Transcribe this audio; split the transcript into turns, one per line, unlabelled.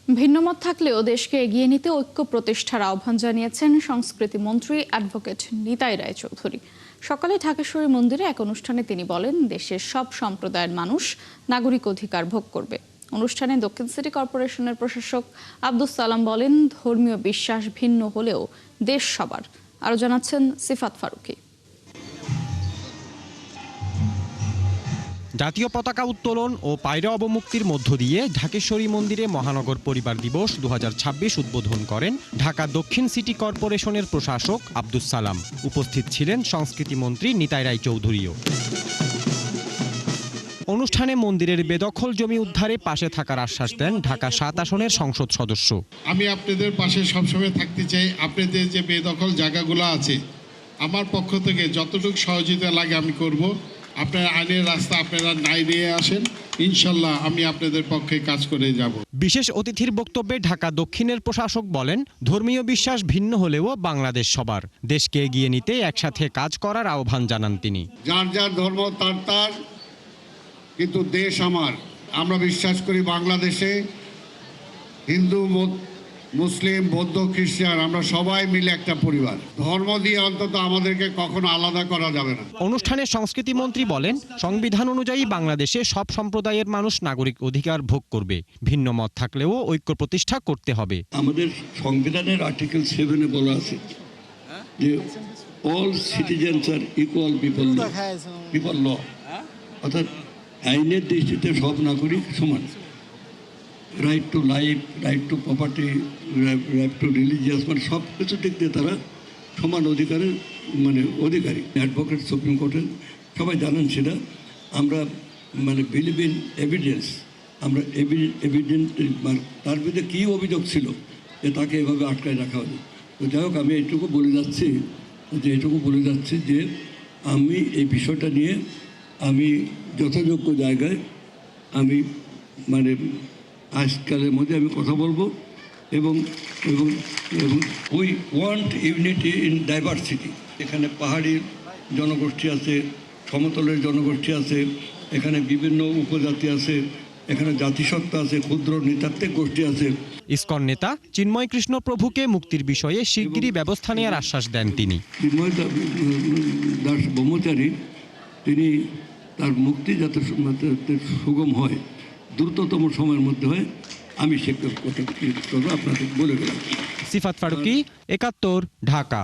ভিন্নমত থাকলেও দেশকে এগিয়ে নিতে ঐক্য প্রতিষ্ঠার আহ্বান জানিয়েছেন সংস্কৃতি মন্ত্রী অ্যাডভোকেট নিতাই রায়চৌধুরী। সকালে ঢাকেশ্বরী মন্দিরে এক অনুষ্ঠানে তিনি বলেন, দেশের সব সম্প্রদায়ের মানুষ নাগরিক অধিকার ভোগ করবে। অনুষ্ঠানে দক্ষিণ সিটি কর্পোরেশনের প্রশাসক আব্দুস সালাম বলেন, ধর্মীয় বিশ্বাস ভিন্ন হলেও দেশ সবার। আরও জানাচ্ছেন সিফাত ফারুকী।
জাতীয় পতাকা উত্তোলন ও পায়রা অবমুক্তির মধ্য দিয়ে ঢাকেশ্বরী মন্দিরে মহানগর পরিবার দিবস 2026 উদ্বোধন করেন ঢাকা দক্ষিণ সিটি কর্পোরেশনের প্রশাসক আব্দুস সালাম। উপস্থিত ছিলেন সংস্কৃতি মন্ত্রী নিতাই রায়চৌধুরীও। অনুষ্ঠানে মন্দিরের বেদখল জমি উদ্ধারে পাশে থাকার আশ্বাস দেন ঢাকা 7 আসনের সংসদ সদস্য।
আমি আপনাদের পাশে সবসময় থাকতে চাই। আপনাদের যে বেদখল জায়গাগুলো আছে, আমার পক্ষ থেকে যতটুকু সহযোগিতা লাগে আমি করব। আপনারা আইনের রাস্তা আপনারা নাই নিয়ে আসেন, ইনশাল্লাহ আমি আপনাদের পক্ষে কাজ করে যাব।
বিশেষ অতিথির বক্তব্যে ঢাকা দক্ষিণের প্রশাসক বলেন, ধর্মীয় বিশ্বাস ভিন্ন হলেও বাংলাদেশ সবার। দেশকে এগিয়ে নিতে একসাথে কাজ করার আহ্বান জানান তিনি।
যার যার ধর্ম তার, কিন্তু দেশ আমার। আমরা বিশ্বাস করি বাংলাদেশে হিন্দু, মুসলিম, বৌদ্ধ, খ্রিস্টান আমরা সবাই মিলে একটা পরিবার। ধর্ম দিয়ে অন্তত আমাদেরকে কখনো আলাদা করা যাবে না।
অনুষ্ঠানে সংস্কৃতি মন্ত্রী বলেন, সংবিধান অনুযায়ী বাংলাদেশে সব সম্প্রদায়ের মানুষ নাগরিক অধিকার ভোগ করবে। ভিন্ন মত থাকলেও ঐক্য প্রতিষ্ঠা করতে হবে।
আমাদের সংবিধানের আর্টিকেল 7-এ বলা আছে যে অল সিটিজেন্স আর ইকুয়াল পিপল ল, অর্থাৎ আইনের দৃষ্টিতে সব নাগরিক সমান। Right to life, right two property, right two religious, মানে সব কিছু দিক দিয়ে তারা সমান অধিকারের অধিকারী। অ্যাডভোকেট সুপ্রিম কোর্টের সবাই জানেন সেটা। আমরা বিলিভ ইন এভিডেন্স। আমরা এভিডেন্স তার বিরুদ্ধে কী অভিযোগ ছিল যে তাকে এভাবে আটকায় রাখা হলো। তো যাই হোক, আমি এইটুকু বলে যাচ্ছি যে আমি এই বিষয়টা নিয়ে আমি যথাযোগ্য জায়গায় আমি আজকালের মধ্যে আমি কথা বলবো এবং এবং এবং we want unity in diversity. এখানে পাহাড়ি জনগোষ্ঠী আছে, সমতলের জনগোষ্ঠী আছে, এখানে বিভিন্ন উপজাতি আছে, এখানে জাতিসত্তা আছে, ক্ষুদ্র নৃতাত্ত্বিক গোষ্ঠী আছে।
ইসকন নেতা চিন্ময় কৃষ্ণ প্রভুকে মুক্তির বিষয়ে শিগগিরই ব্যবস্থা নেওয়ার আশ্বাস দেন তিনি।
চিন্ময় দাস ব্রহ্মচারী, তিনি তার মুক্তি যাতে সুগম হয়, দ্রুততম সময়ের মধ্যে হয়, আমি সে কথা আপনাদের বলে গেলাম।
সিফাত ফারুকী, ৭১, ঢাকা।